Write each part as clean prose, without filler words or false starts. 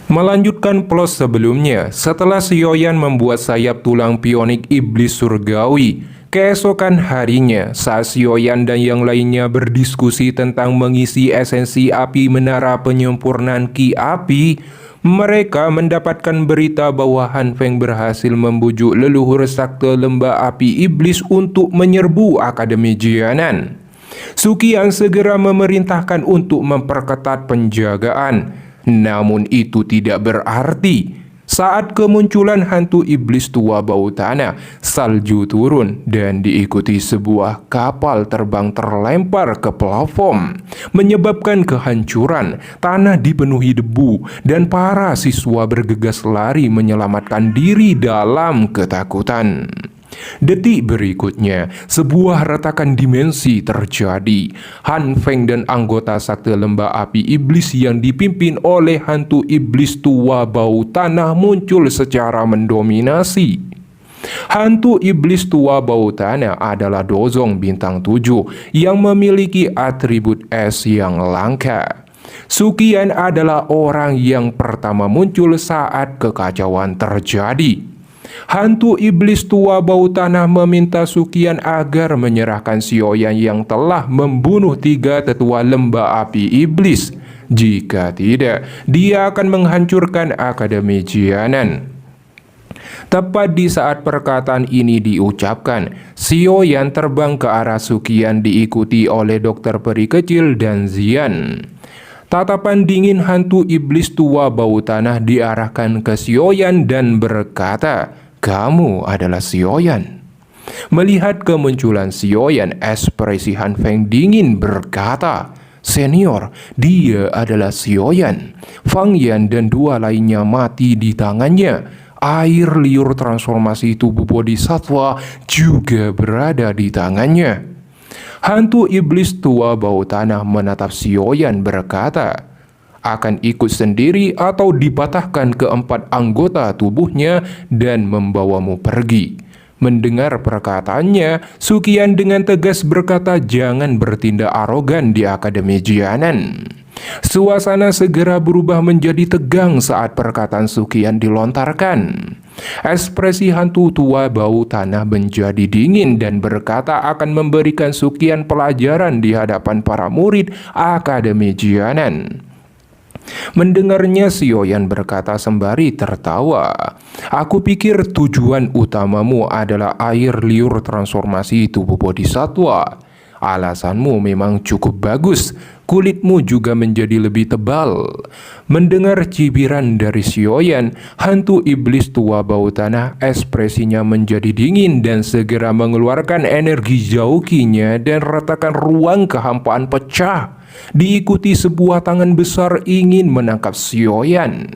Melanjutkan plot sebelumnya, setelah Sioyan membuat sayap tulang pionik iblis surgawi, keesokan harinya saat Sioyan dan yang lainnya berdiskusi tentang mengisi esensi api menara penyempurnaan ki api, mereka mendapatkan berita bahwa Han Feng berhasil membujuk leluhur sakte lembah api iblis untuk menyerbu Akademi Jianan. Suqian segera memerintahkan untuk memperketat penjagaan. Namun itu tidak berarti saat kemunculan hantu iblis tua bau tanah, salju turun dan diikuti sebuah kapal terbang terlempar ke plafon, menyebabkan kehancuran, tanah dipenuhi debu, dan para siswa bergegas lari menyelamatkan diri dalam ketakutan. Detik berikutnya, sebuah retakan dimensi terjadi. Han Feng dan anggota sakte lembah api iblis yang dipimpin oleh hantu iblis tua bau tanah muncul secara mendominasi. Hantu iblis tua bau tanah adalah Dozong bintang 7 yang memiliki atribut es yang langka. Suqian adalah orang yang pertama muncul saat kekacauan terjadi. Hantu iblis tua bau tanah meminta Suqian agar menyerahkan Sioyan yang telah membunuh 3 tetua lembah api iblis. Jika tidak, dia akan menghancurkan Akademi Jianan. Tepat di saat perkataan ini diucapkan, Sioyan terbang ke arah Suqian diikuti oleh dokter peri kecil dan Zian. Tatapan dingin hantu iblis tua bau tanah diarahkan ke Sioyan dan berkata, "Kamu adalah Sioyan." Melihat kemunculan Sioyan, ekspresi Han Feng dingin berkata, "Senior, dia adalah Sioyan." Fang Yan dan 2 lainnya mati di tangannya. Air liur transformasi tubuh bodhisatwa juga berada di tangannya. Hantu iblis tua bau tanah menatap Sioyan berkata, "Akan ikut sendiri atau dipatahkan keempat anggota tubuhnya dan membawamu pergi." Mendengar perkataannya, Suqian dengan tegas berkata jangan bertindak arogan di Akademi Jianan. Suasana segera berubah menjadi tegang saat perkataan Suqian dilontarkan. Ekspresi hantu tua bau tanah menjadi dingin dan berkata akan memberikan Suqian pelajaran di hadapan para murid Akademi Jianan. Mendengarnya, Sioyan berkata sembari tertawa, "Aku pikir tujuan utamamu adalah air liur transformasi tubuh bodhisatwa. Alasanmu memang cukup bagus, kulitmu juga menjadi lebih tebal." Mendengar cibiran dari Sioyan, hantu iblis tua bau tanah ekspresinya menjadi dingin dan segera mengeluarkan energi jaukinya dan retakan ruang kehampaan pecah. Diikuti sebuah tangan besar ingin menangkap Sioyan.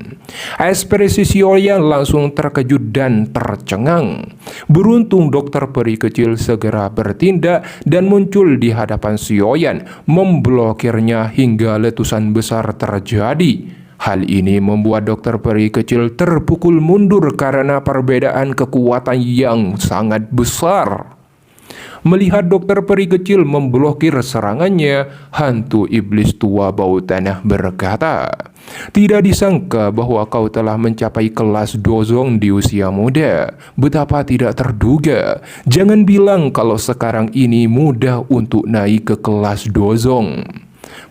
Ekspresi Sioyan langsung terkejut dan tercengang. Beruntung dokter peri kecil segera bertindak dan muncul di hadapan Sioyan, memblokirnya hingga letusan besar terjadi. Hal ini membuat dokter peri kecil terpukul mundur karena perbedaan kekuatan yang sangat besar. Melihat dokter peri kecil memblokir serangannya, hantu iblis tua bau tanah berkata, "Tidak disangka bahwa kau telah mencapai kelas Dozong di usia muda. Betapa tidak terduga. Jangan bilang kalau sekarang ini mudah untuk naik ke kelas Dozong."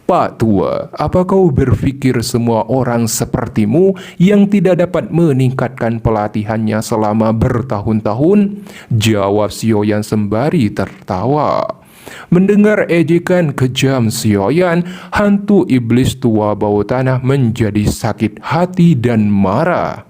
"Pak Tua, apa kau berpikir semua orang sepertimu yang tidak dapat meningkatkan pelatihannya selama bertahun-tahun?" jawab Sioyan sembari tertawa. Mendengar ejekan kejam Sioyan, hantu iblis tua bau tanah menjadi sakit hati dan marah.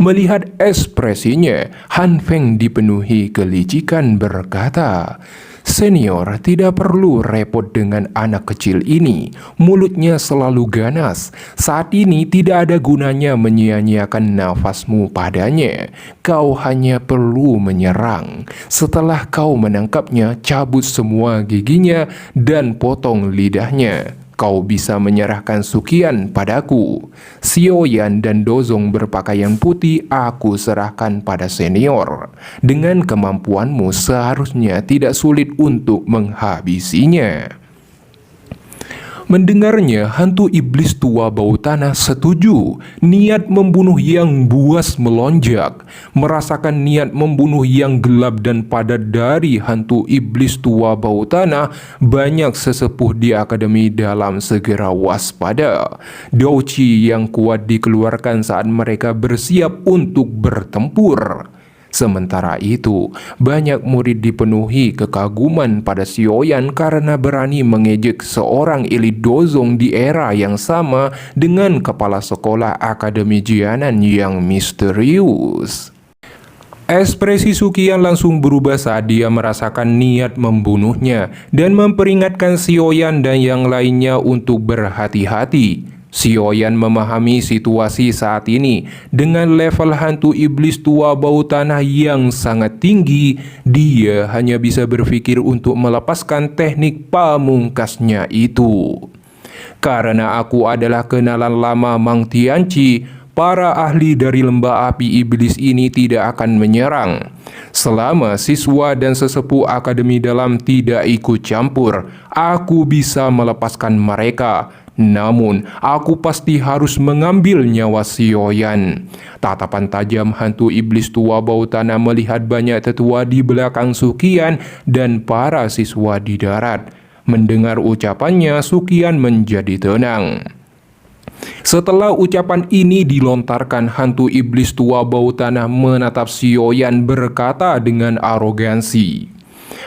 Melihat ekspresinya, Han Feng dipenuhi kelicikan berkata, "Senior, tidak perlu repot dengan anak kecil ini. Mulutnya selalu ganas. Saat ini tidak ada gunanya menyia-nyiakan nafasmu padanya. Kau hanya perlu menyerang. Setelah kau menangkapnya, cabut semua giginya dan potong lidahnya. Kau bisa menyerahkan Suqian padaku. Sioyan dan Dozong berpakaian putih aku serahkan pada senior. Dengan kemampuanmu seharusnya tidak sulit untuk menghabisinya." Mendengarnya, hantu iblis tua bau tanah setuju. Niat membunuh yang buas melonjak. Merasakan niat membunuh yang gelap dan padat dari hantu iblis tua bau tanah, banyak sesepuh di akademi dalam segera waspada. Douchi yang kuat dikeluarkan saat mereka bersiap untuk bertempur. Sementara itu, banyak murid dipenuhi kekaguman pada Sioyan karena berani mengejek seorang elit dozong di era yang sama dengan kepala sekolah akademi Jianan yang misterius. Ekspresi Sukian langsung berubah saat dia merasakan niat membunuhnya dan memperingatkan Sioyan dan yang lainnya untuk berhati-hati. Sioyan memahami situasi saat ini. Dengan level hantu iblis tua bau tanah yang sangat tinggi, dia hanya bisa berpikir untuk melepaskan teknik pamungkasnya itu. Karena aku adalah kenalan lama Mang Tianci, para ahli dari lembah api iblis ini tidak akan menyerang. Selama siswa dan sesepuh akademi dalam tidak ikut campur, aku bisa melepaskan mereka. Namun, aku pasti harus mengambil nyawa Sioyan. Tatapan tajam hantu iblis tua bau tanah melihat banyak tetua di belakang Sukian dan para siswa di darat. Mendengar ucapannya, Sukian menjadi tenang. Setelah ucapan ini dilontarkan, hantu iblis tua bau tanah menatap Sioyan berkata dengan arogansi,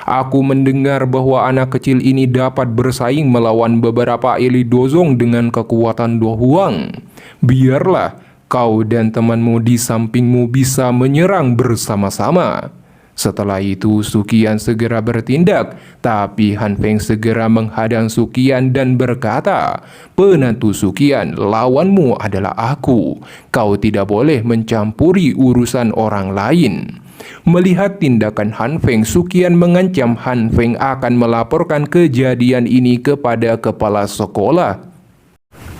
"Aku mendengar bahwa anak kecil ini dapat bersaing melawan beberapa elit dozong dengan kekuatan dohuang. Biarlah kau dan temanmu di sampingmu bisa menyerang bersama-sama." Setelah itu Sukian segera bertindak, tapi Han Feng segera menghadang Sukian dan berkata, "Penantu Sukian, lawanmu adalah aku. Kau tidak boleh mencampuri urusan orang lain." Melihat tindakan Han Feng, Sukian mengancam Han Feng akan melaporkan kejadian ini kepada kepala sekolah.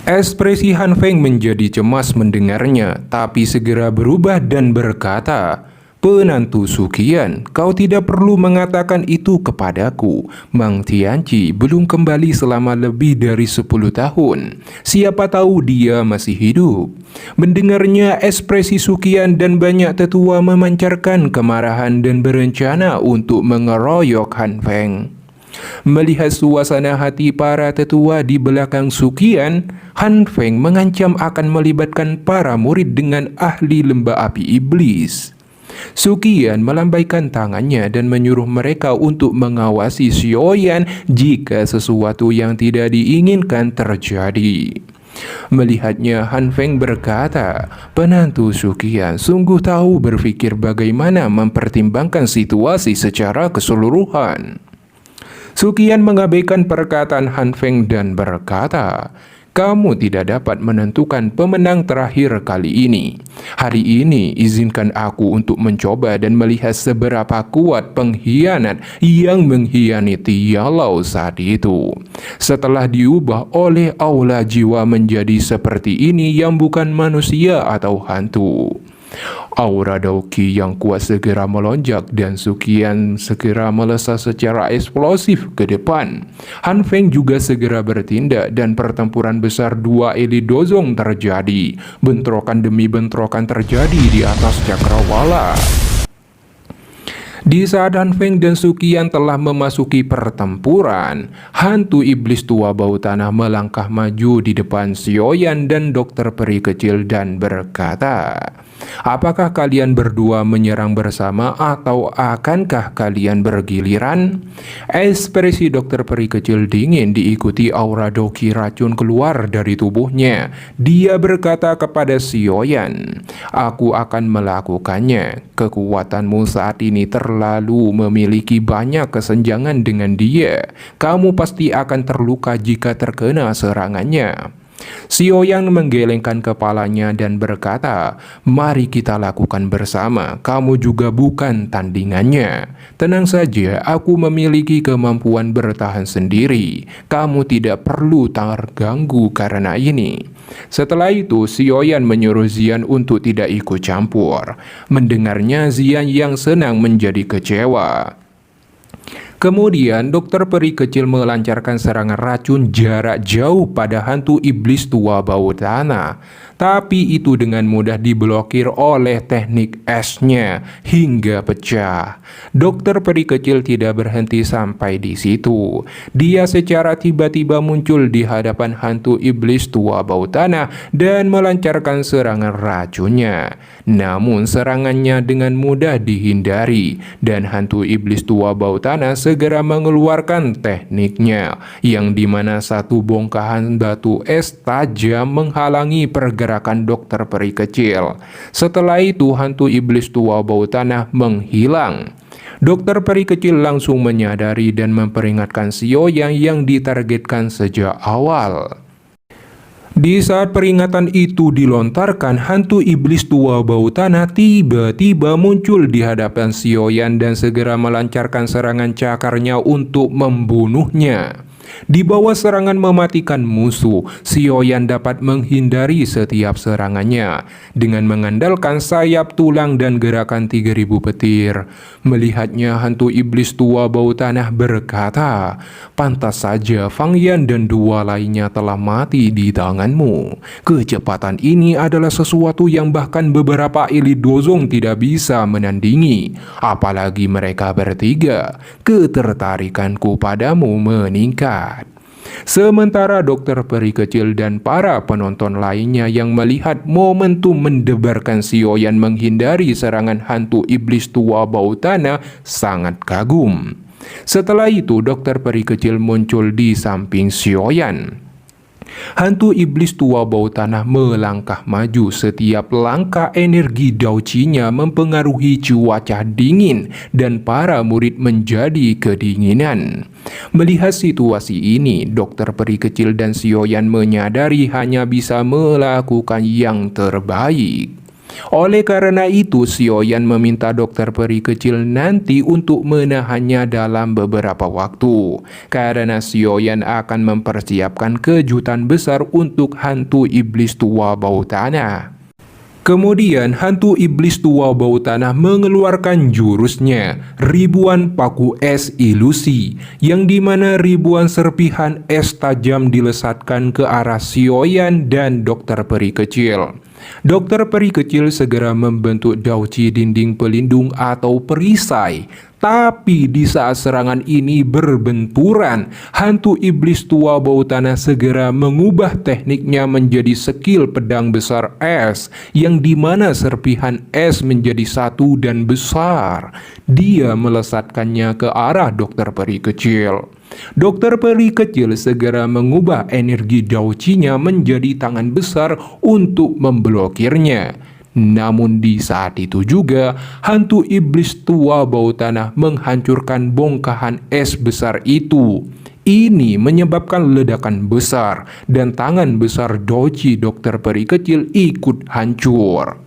Ekspresi Han Feng menjadi cemas mendengarnya, tapi segera berubah dan berkata, "Penantu Sukian, kau tidak perlu mengatakan itu kepadaku. Mang Tianci belum kembali selama lebih dari 10 tahun. Siapa tahu dia masih hidup." Mendengarnya, ekspresi Sukian dan banyak tetua memancarkan kemarahan dan berencana untuk mengeroyok Han Feng. Melihat suasana hati para tetua di belakang Sukian, Han Feng mengancam akan melibatkan para murid dengan ahli lembah api iblis. Sukian melambaikan tangannya dan menyuruh mereka untuk mengawasi Sioyan jika sesuatu yang tidak diinginkan terjadi. Melihatnya, Han Feng berkata, "Penantu Sukian sungguh tahu berpikir bagaimana mempertimbangkan situasi secara keseluruhan." Sukian mengabaikan perkataan Han Feng dan berkata, "Kamu tidak dapat menentukan pemenang terakhir kali ini. Hari ini izinkan aku untuk mencoba dan melihat seberapa kuat pengkhianat yang mengkhianati Yalau saat itu. Setelah diubah oleh aula jiwa menjadi seperti ini yang bukan manusia atau hantu." Aura Douki yang kuat segera melonjak dan Sukian segera melesat secara eksplosif ke depan. Han Feng juga segera bertindak dan pertempuran besar dua elit dozong terjadi. Bentrokan demi bentrokan terjadi di atas cakrawala. Di saat Han Feng dan Sukian telah memasuki pertempuran, hantu iblis tua bau tanah melangkah maju di depan Sioyan dan dokter peri kecil dan berkata, "Apakah kalian berdua menyerang bersama atau akankah kalian bergiliran?" Ekspresi dokter peri kecil dingin diikuti aura Douki racun keluar dari tubuhnya. Dia berkata kepada Sioyan, "Aku akan melakukannya. Kekuatanmu saat ini terlalu memiliki banyak kesenjangan dengan dia. Kamu pasti akan terluka jika terkena serangannya." Sioyan menggelengkan kepalanya dan berkata, "Mari kita lakukan bersama. Kamu juga bukan tandingannya. Tenang saja, aku memiliki kemampuan bertahan sendiri. Kamu tidak perlu terganggu karena ini." Setelah itu, Sioyan menyuruh Zian untuk tidak ikut campur. Mendengarnya, Zian yang senang menjadi kecewa. Kemudian dokter peri kecil melancarkan serangan racun jarak jauh pada hantu iblis tua bau tanah. Tapi itu dengan mudah diblokir oleh teknik esnya hingga pecah. Dokter peri kecil tidak berhenti sampai di situ. Dia secara tiba-tiba muncul di hadapan hantu iblis tua bau tanah dan melancarkan serangan racunnya. Namun serangannya dengan mudah dihindari dan hantu iblis tua bau tanah segera mengeluarkan tekniknya, yang dimana satu bongkahan batu es tajam menghalangi pergerakan dokter peri kecil. Setelah itu hantu iblis tua bau tanah menghilang. Dokter peri kecil langsung menyadari dan memperingatkan Xiaoyan yang ditargetkan sejak awal. Di saat peringatan itu dilontarkan, hantu iblis tua bau tanah tiba-tiba muncul di hadapan Xiaoyan dan segera melancarkan serangan cakarnya untuk membunuhnya. Di bawah serangan mematikan musuh, Xiaoyan dapat menghindari setiap serangannya dengan mengandalkan sayap tulang dan gerakan 3000 petir. Melihatnya, hantu iblis tua bau tanah berkata, "Pantas saja Fang Yan dan dua lainnya telah mati di tanganmu. Kecepatan ini adalah sesuatu yang bahkan beberapa elit dozong tidak bisa menandingi. Apalagi mereka bertiga. Ketertarikanku padamu meningkat." Sementara dokter peri kecil dan para penonton lainnya yang melihat momentum mendebarkan Xiaoyan menghindari serangan hantu iblis tua bau tanah sangat kagum. Setelah itu dokter peri kecil muncul di samping Xiaoyan. Hantu iblis tua bau tanah melangkah maju. Setiap langkah energi daucinya mempengaruhi cuaca dingin dan para murid menjadi kedinginan. Melihat situasi ini, dokter peri kecil dan Xiaoyan menyadari hanya bisa melakukan yang terbaik. Oleh karena itu, Xiaoyan meminta dokter peri kecil nanti untuk menahannya dalam beberapa waktu, karena Xiaoyan akan mempersiapkan kejutan besar untuk hantu iblis tua bau tanah. Kemudian hantu iblis tua bau tanah mengeluarkan jurusnya, ribuan paku es ilusi, yang dimana ribuan serpihan es tajam dilesatkan ke arah Xiaoyan dan dokter peri kecil. Dokter peri kecil segera membentuk dauci dinding pelindung atau perisai. Tapi di saat serangan ini berbenturan, hantu iblis tua bau tanah segera mengubah tekniknya menjadi skill pedang besar es, yang dimana serpihan es menjadi satu dan besar. Dia melesatkannya ke arah dokter peri kecil. Dokter peri kecil segera mengubah energi daucinya menjadi tangan besar untuk memblokirnya. Namun di saat itu juga, hantu iblis tua bau tanah menghancurkan bongkahan es besar itu. Ini menyebabkan ledakan besar dan tangan besar dauci dokter peri kecil ikut hancur.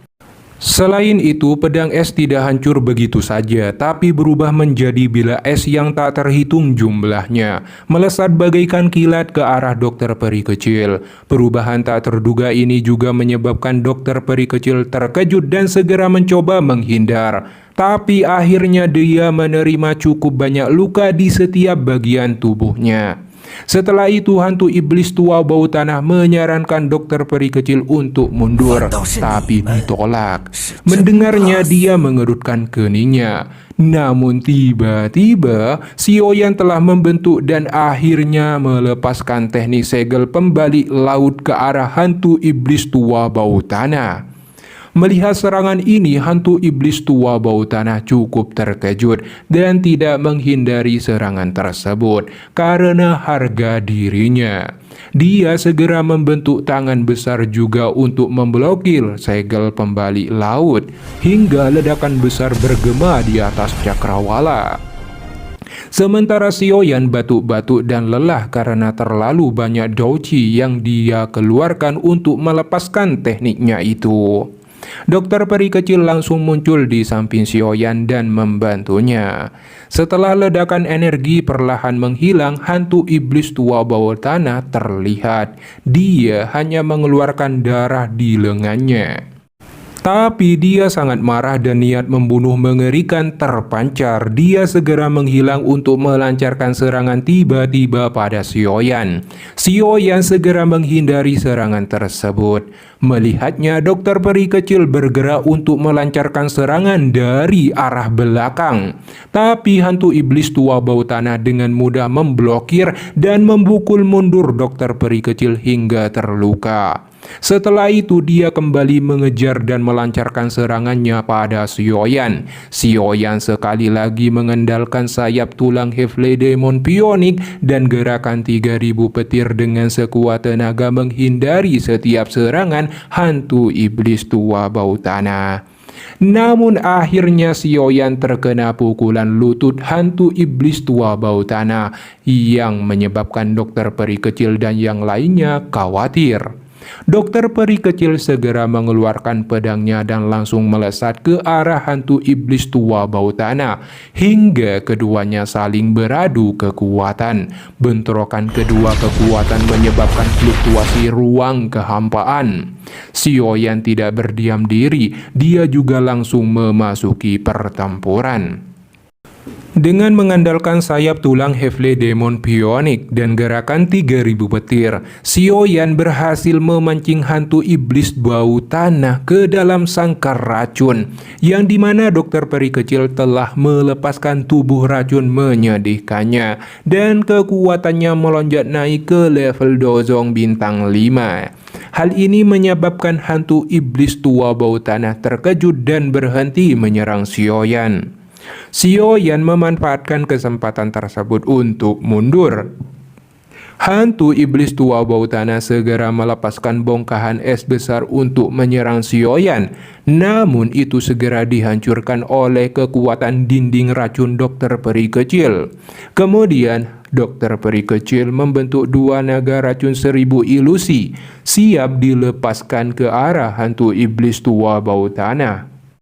Selain itu, pedang es tidak hancur begitu saja, tapi berubah menjadi bila es yang tak terhitung jumlahnya, melesat bagaikan kilat ke arah dokter peri kecil. Perubahan tak terduga ini juga menyebabkan dokter peri kecil terkejut dan segera mencoba menghindar. Tapi akhirnya dia menerima cukup banyak luka di setiap bagian tubuhnya. Setelah itu, hantu iblis tua bau tanah menyarankan dokter peri kecil untuk mundur, tapi ditolak. Mendengarnya, dia mengerutkan keningnya. Namun tiba-tiba, Xiaoyan telah membentuk dan akhirnya melepaskan teknik segel pembalik laut ke arah hantu iblis tua bau tanah. Melihat serangan ini, hantu iblis tua bau tanah cukup terkejut dan tidak menghindari serangan tersebut karena harga dirinya. Dia segera membentuk tangan besar juga untuk memblokir segel pembalik laut hingga ledakan besar bergema di atas cakrawala. Sementara Xiaoyan batuk-batuk dan lelah karena terlalu banyak dauci yang dia keluarkan untuk melepaskan tekniknya itu. Dokter peri kecil langsung muncul di samping Xiaoyan dan membantunya. Setelah ledakan energi perlahan menghilang, hantu iblis tua bawah tanah terlihat. Dia hanya mengeluarkan darah di lengannya. Tapi dia sangat marah dan niat membunuh mengerikan terpancar. Dia segera menghilang untuk melancarkan serangan tiba-tiba pada Xiaoyan. Xiaoyan segera menghindari serangan tersebut. Melihatnya, dokter peri kecil bergerak untuk melancarkan serangan dari arah belakang. Tapi hantu iblis tua bau tanah dengan mudah memblokir dan membukul mundur dokter peri kecil hingga terluka. Setelah itu dia kembali mengejar dan melancarkan serangannya pada Xiaoyan. Xiaoyan sekali lagi mengandalkan sayap tulang Hefle Demon Pionik dan gerakan 3000 petir dengan sekuat tenaga menghindari setiap serangan hantu iblis tua bau tanah. Namun akhirnya Xiaoyan terkena pukulan lutut hantu iblis tua bau tanah yang menyebabkan dokter peri kecil dan yang lainnya khawatir. Dokter peri kecil segera mengeluarkan pedangnya dan langsung melesat ke arah hantu iblis tua bau tanah hingga keduanya saling beradu kekuatan. Bentrokan kedua kekuatan menyebabkan fluktuasi ruang kehampaan. Xiaoyan tidak berdiam diri, dia juga langsung memasuki pertempuran. Dengan mengandalkan sayap tulang Hefle Demon Pionik dan gerakan 3000 petir, Xiaoyan berhasil memancing hantu iblis bau tanah ke dalam sangkar racun, yang dimana dokter peri kecil telah melepaskan tubuh racun menyedihkannya, dan kekuatannya melonjak naik ke level Dozong bintang 5. Hal ini menyebabkan hantu iblis tua bau tanah terkejut dan berhenti menyerang Xiaoyan. Xiaoyan memanfaatkan kesempatan tersebut untuk mundur. Hantu iblis tua bau tanah segera melepaskan bongkahan es besar untuk menyerang Xiaoyan. Namun itu segera dihancurkan oleh kekuatan dinding racun dokter peri kecil. Kemudian dokter peri kecil membentuk dua naga racun 1000 ilusi, siap dilepaskan ke arah hantu iblis tua bau tanah.